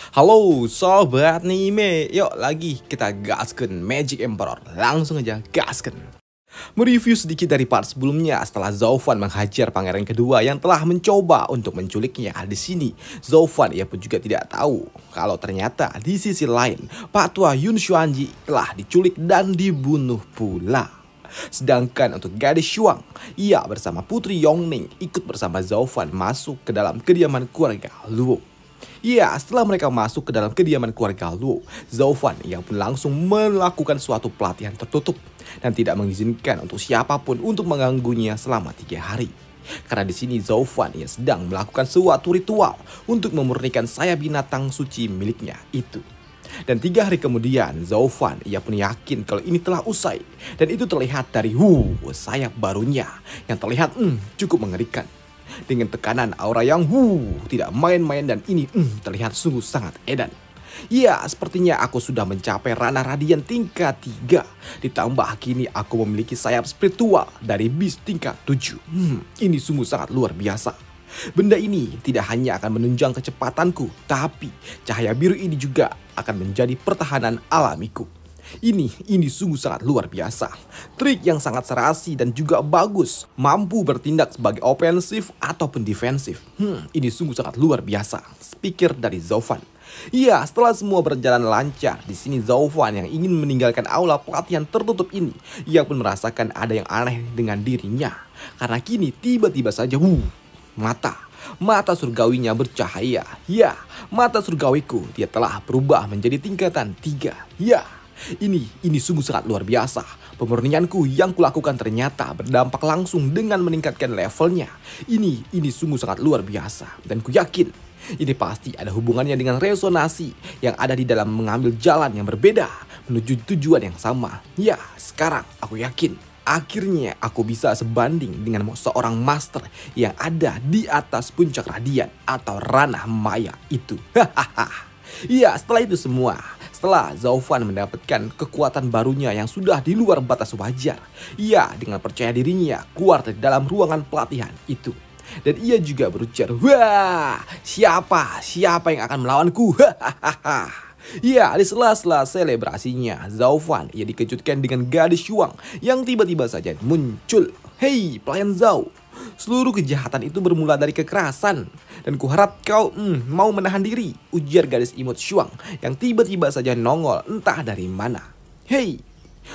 Halo sobat anime, yuk lagi kita gaskan Magic Emperor, langsung aja gaskan. Mereview sedikit dari part sebelumnya setelah Zoufan menghajar pangeran kedua yang telah mencoba untuk menculiknya. Di sini Zoufan ia pun juga tidak tahu kalau ternyata di sisi lain Pak Tua Yun Xuanji telah diculik dan dibunuh pula. Sedangkan untuk gadis Shuang, ia bersama Putri Yongning ikut bersama Zoufan masuk ke dalam kediaman keluarga Luo. Ya, setelah mereka masuk ke dalam kediaman keluarga Luo, Zoufan yang pun langsung melakukan suatu pelatihan tertutup dan tidak mengizinkan untuk siapapun untuk mengganggunya selama 3 hari. Karena di sini Zoufan ia sedang melakukan suatu ritual untuk memurnikan sayap binatang suci miliknya itu. Dan 3 hari kemudian Zoufan ia pun yakin kalau ini telah usai, dan itu terlihat dari sayap barunya yang terlihat cukup mengerikan. Dengan tekanan aura yang tidak main-main, dan ini terlihat sungguh sangat edan. Ya, sepertinya aku sudah mencapai ranah radian tingkat 3. Ditambah kini aku memiliki sayap spiritual dari beast tingkat 7. Ini sungguh sangat luar biasa. Benda ini tidak hanya akan menunjang kecepatanku, tapi cahaya biru ini juga akan menjadi pertahanan alamiku. Ini sungguh sangat luar biasa. Trik yang sangat serasi dan juga bagus, mampu bertindak sebagai ofensif ataupun defensif. Ini sungguh sangat luar biasa. Pikir dari Zoufan. Ya, setelah semua berjalan lancar, di sini Zoufan yang ingin meninggalkan aula pelatihan tertutup ini, ia pun merasakan ada yang aneh dengan dirinya. Karena kini tiba-tiba saja mata surgawinya bercahaya. Ya, mata surgawiku dia telah berubah menjadi tingkatan 3. Ya, ini sungguh sangat luar biasa. Pemurnianku yang kulakukan ternyata berdampak langsung dengan meningkatkan levelnya. Ini sungguh sangat luar biasa. Dan ku yakin ini pasti ada hubungannya dengan resonansi yang ada di dalam mengambil jalan yang berbeda menuju tujuan yang sama. Ya, sekarang aku yakin akhirnya aku bisa sebanding dengan seorang master yang ada di atas puncak radian atau ranah maya itu. Iya, setelah itu semua, setelah Zoufan mendapatkan kekuatan barunya yang sudah di luar batas wajar, ia dengan percaya dirinya keluar dari dalam ruangan pelatihan itu. Dan ia juga berujar, wah, siapa yang akan melawanku? Ya, di sela-sela selebrasinya, Zoufan ia dikejutkan dengan gadis Shuang yang tiba-tiba saja muncul. Hei, pelayan Zhao, seluruh kejahatan itu bermula dari kekerasan, dan kuharap kau mau menahan diri, ujar gadis imut Shuang yang tiba-tiba saja nongol entah dari mana. Hei,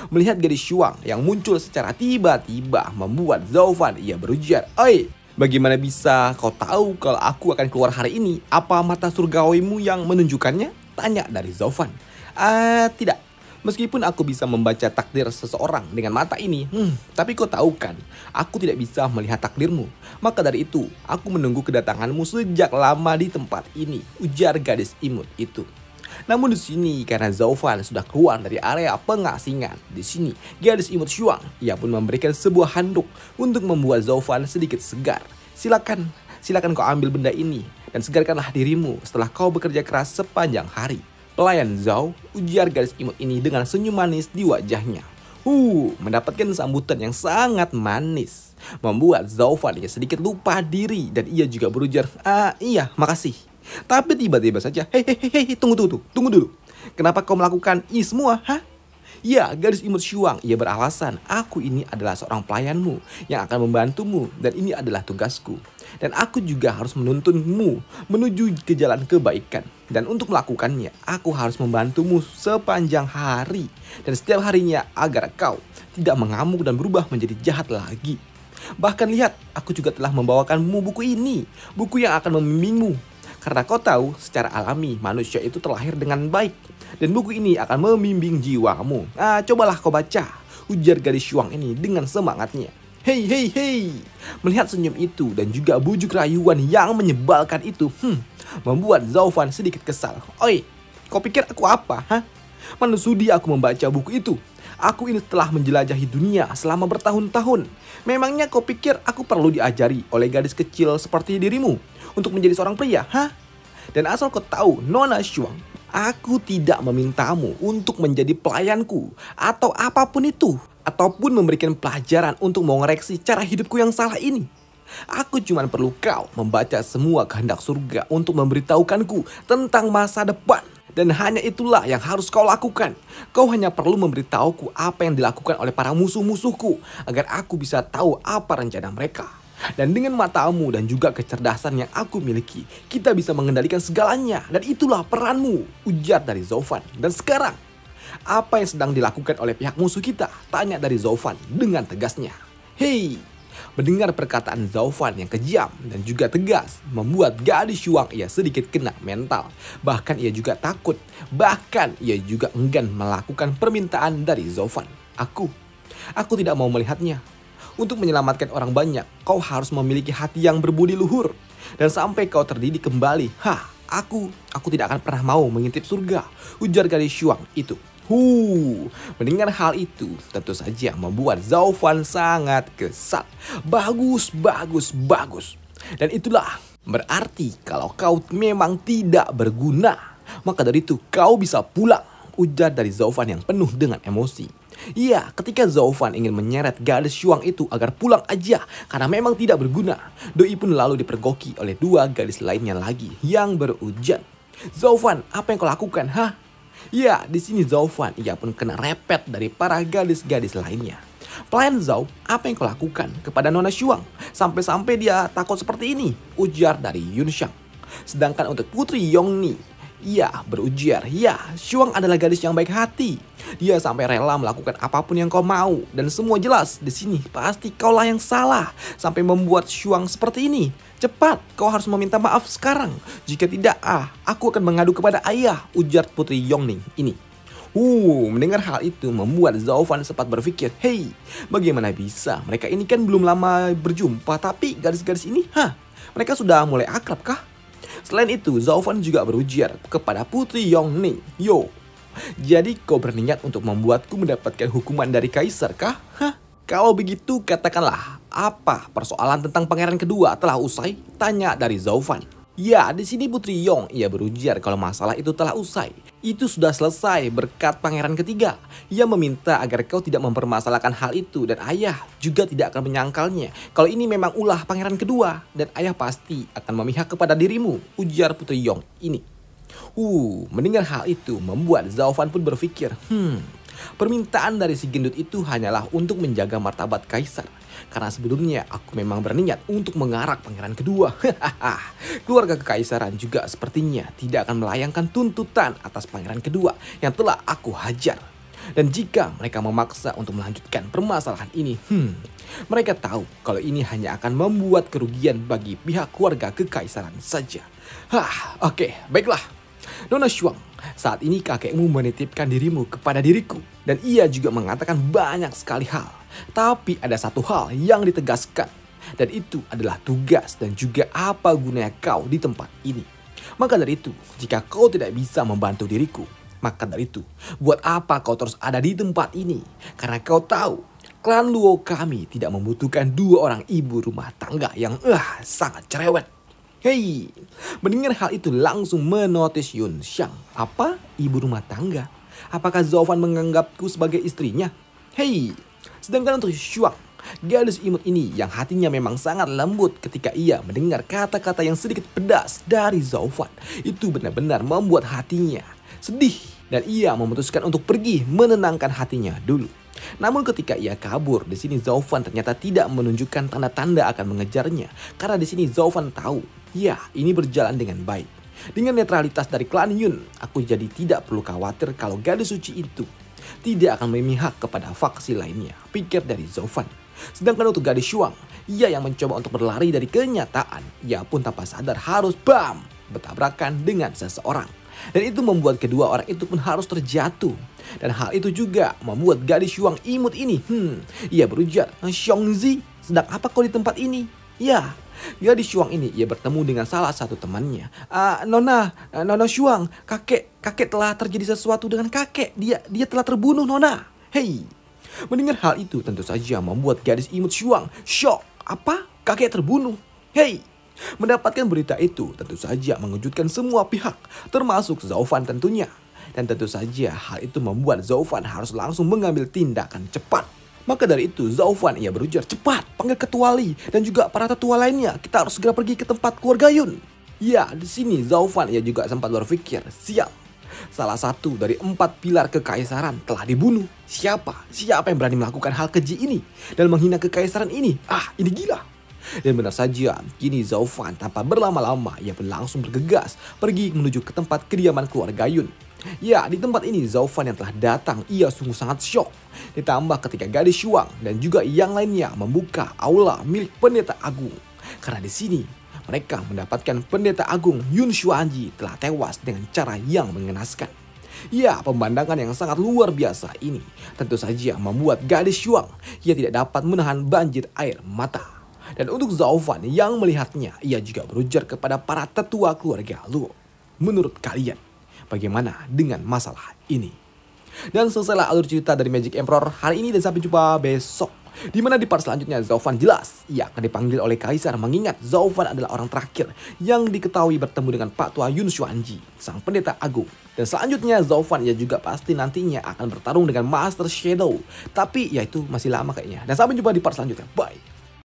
melihat gadis Shuang yang muncul secara tiba-tiba membuat Zoufan ia berujar, oi, bagaimana bisa kau tahu kalau aku akan keluar hari ini? Apa mata surgawimu yang menunjukkannya? Tanya dari Zoufan. Tidak. Meskipun aku bisa membaca takdir seseorang dengan mata ini, tapi kau tahu kan, aku tidak bisa melihat takdirmu. Maka dari itu, aku menunggu kedatanganmu sejak lama di tempat ini, ujar gadis imut itu. Namun di sini karena Zoufan sudah keluar dari area pengasingan, di sini gadis imut Shuang ia pun memberikan sebuah handuk untuk membuat Zoufan sedikit segar. Silakan kau ambil benda ini dan segarkanlah dirimu setelah kau bekerja keras sepanjang hari. Pelayan Zhao, ujar gadis imut ini dengan senyum manis di wajahnya. Mendapatkan sambutan yang sangat manis membuat Zoufan sedikit lupa diri, dan ia juga berujar, iya, makasih. Tapi tiba-tiba saja, hei, tunggu dulu. Kenapa kau melakukan ini semua, Ya, gadis imut Shuang ia beralasan, aku ini adalah seorang pelayanmu yang akan membantumu, dan ini adalah tugasku. Dan aku juga harus menuntunmu menuju ke jalan kebaikan. Dan untuk melakukannya, aku harus membantumu sepanjang hari dan setiap harinya agar kau tidak mengamuk dan berubah menjadi jahat lagi. Bahkan lihat, aku juga telah membawakanmu buku ini, buku yang akan membimbingmu. Karena kau tahu, secara alami manusia itu terlahir dengan baik, dan buku ini akan membimbing jiwamu. Cobalah kau baca, ujar gadis Shuang ini dengan semangatnya. Hei. Melihat senyum itu dan juga bujuk rayuan yang menyebalkan itu, membuat Zoufan sedikit kesal. Oi, kau pikir aku apa, Mana sudi aku membaca buku itu? Aku ini telah menjelajahi dunia selama bertahun-tahun. Memangnya kau pikir aku perlu diajari oleh gadis kecil seperti dirimu untuk menjadi seorang pria, Dan asal kau tahu, Nona Shuang, aku tidak memintamu untuk menjadi pelayanku atau apapun itu, ataupun memberikan pelajaran untuk mengoreksi cara hidupku yang salah ini. Aku cuma perlu kau membaca semua kehendak surga untuk memberitahukanku tentang masa depan. Dan hanya itulah yang harus kau lakukan. Kau hanya perlu memberitahuku apa yang dilakukan oleh para musuh-musuhku agar aku bisa tahu apa rencana mereka. Dan dengan matamu dan juga kecerdasan yang aku miliki, kita bisa mengendalikan segalanya. Dan itulah peranmu, ujar dari Zovan. Dan sekarang, apa yang sedang dilakukan oleh pihak musuh kita? Tanya dari Zovan dengan tegasnya. Hei, mendengar perkataan Zovan yang kejam dan juga tegas membuat gadis Shuang ia sedikit kena mental. Bahkan ia juga takut. Bahkan ia juga enggan melakukan permintaan dari Zovan. Aku tidak mau melihatnya. Untuk menyelamatkan orang banyak, kau harus memiliki hati yang berbudi luhur. Dan sampai kau terdidik kembali, aku tidak akan pernah mau mengintip surga, ujar gadis Shuang itu. Mendengar hal itu tentu saja membuat Zovan sangat kesal. Bagus. Dan itulah berarti kalau kau memang tidak berguna, maka dari itu kau bisa pulang, ujar dari Zovan yang penuh dengan emosi. Iya, ketika Zovan ingin menyeret gadis Shuang itu agar pulang aja karena memang tidak berguna, Doi pun lalu dipergoki oleh dua gadis lainnya lagi yang berujar, Zovan, apa yang kau lakukan, Ya, di sini Zovan ia pun kena repet dari para gadis-gadis lainnya. Pelayan Zhao, apa yang kau lakukan kepada Nona Shuang? Sampai-sampai dia takut seperti ini, ujar dari Yunxiang. Sedangkan untuk Putri Yongni, ia berujar, Shuang adalah gadis yang baik hati. Dia sampai rela melakukan apapun yang kau mau. Dan semua jelas, di sini pasti kaulah yang salah sampai membuat Shuang seperti ini. Cepat, kau harus meminta maaf sekarang. Jika tidak, aku akan mengadu kepada ayah, ujar Putri Yongning ini. Mendengar hal itu membuat Zovan sempat berpikir, hei, bagaimana bisa? Mereka ini kan belum lama berjumpa, tapi gadis-gadis ini, mereka sudah mulai akrab kah? Selain itu, Zovan juga berujar kepada Putri Yongning, jadi kau berniat untuk membuatku mendapatkan hukuman dari kaisar kah? Kalau begitu katakanlah, apa persoalan tentang pangeran kedua telah usai? Tanya dari Zovan. Ya, di sini Putri Yong ia berujar kalau masalah itu telah usai. Itu sudah selesai berkat pangeran ketiga. Ia meminta agar kau tidak mempermasalahkan hal itu dan ayah juga tidak akan menyangkalnya. Kalau ini memang ulah pangeran kedua dan ayah pasti akan memihak kepada dirimu, ujar Putri Yong ini. Mendengar hal itu membuat Zovan pun berpikir, permintaan dari si gendut itu hanyalah untuk menjaga martabat kaisar. Karena sebelumnya aku memang berniat untuk mengarak pangeran kedua. Keluarga kekaisaran juga sepertinya tidak akan melayangkan tuntutan atas pangeran kedua yang telah aku hajar. Dan jika mereka memaksa untuk melanjutkan permasalahan ini, mereka tahu kalau ini hanya akan membuat kerugian bagi pihak keluarga kekaisaran saja. Oke, baiklah. Nona Shuang, saat ini kakekmu menitipkan dirimu kepada diriku. Dan ia juga mengatakan banyak sekali hal. Tapi ada satu hal yang ditegaskan. Dan itu adalah tugas dan juga apa gunanya kau di tempat ini. Maka dari itu, jika kau tidak bisa membantu diriku, maka dari itu, buat apa kau terus ada di tempat ini? Karena kau tahu, klan Luo kami tidak membutuhkan dua orang ibu rumah tangga yang sangat cerewet. Hei, mendengar hal itu langsung menotis Yunxiang. Apa? Ibu rumah tangga? Apakah Zovan menganggapku sebagai istrinya? Hei, sedangkan untuk Shuang, gadis imut ini yang hatinya memang sangat lembut ketika ia mendengar kata-kata yang sedikit pedas dari Zovan. Itu benar-benar membuat hatinya sedih dan ia memutuskan untuk pergi menenangkan hatinya dulu. Namun ketika ia kabur, di sini Zovan ternyata tidak menunjukkan tanda-tanda akan mengejarnya. Karena di sini Zovan tahu, ini berjalan dengan baik. Dengan netralitas dari klan Yun, aku jadi tidak perlu khawatir kalau gadis suci itu tidak akan memihak kepada faksi lainnya, pikir dari Zovan. Sedangkan untuk gadis Shuang, ia yang mencoba untuk berlari dari kenyataan, ia pun tanpa sadar harus bertabrakan dengan seseorang. Dan itu membuat kedua orang itu pun harus terjatuh. Dan hal itu juga membuat gadis Shuang imut ini, ia berujar, Xiongzi, sedang apa kau di tempat ini? Ya, gadis Shuang ini ia bertemu dengan salah satu temannya. Nona Shuang, kakek telah terjadi sesuatu dengan kakek. Dia telah terbunuh, Nona. Hei, mendengar hal itu tentu saja membuat gadis imut Shuang shock. Apa? Kakek terbunuh? Hei, mendapatkan berita itu tentu saja mengejutkan semua pihak, termasuk Zovan tentunya. Dan tentu saja hal itu membuat Zovan harus langsung mengambil tindakan cepat. Maka dari itu Zaufan ia berujar, cepat panggil ketua Li dan juga para tetua lainnya. Kita harus segera pergi ke tempat keluarga Yun. Ya, di sini Zaufan ia juga sempat berpikir, sial. Salah satu dari 4 pilar kekaisaran telah dibunuh. Siapa? Siapa yang berani melakukan hal keji ini dan menghina kekaisaran ini? Ah, ini gila. Dan benar saja, kini Zaufan tanpa berlama-lama ia pun langsung bergegas pergi menuju ke tempat kediaman keluarga Yun. Ya, di tempat ini Zaufan yang telah datang ia sungguh sangat syok. Ditambah ketika gadis Shuang dan juga yang lainnya membuka aula milik pendeta agung. Karena di sini mereka mendapatkan pendeta agung Yun Xuanji telah tewas dengan cara yang mengenaskan. Ya, pemandangan yang sangat luar biasa ini tentu saja membuat gadis Shuang ia tidak dapat menahan banjir air mata. Dan untuk Zaufan yang melihatnya, ia juga berujar kepada para tetua keluarga Luo. Menurut kalian, bagaimana dengan masalah ini? Dan selesailah alur cerita dari Magic Emperor hari ini dan sampai jumpa besok. Dimana di part selanjutnya Zaufan jelas ia akan dipanggil oleh Kaisar mengingat Zaufan adalah orang terakhir yang diketahui bertemu dengan Pak Tua Yun Xuanji, sang pendeta agung. Dan selanjutnya Zaufan ia juga pasti nantinya akan bertarung dengan Master Shadow. Tapi ya itu masih lama kayaknya. Dan sampai jumpa di part selanjutnya. Bye.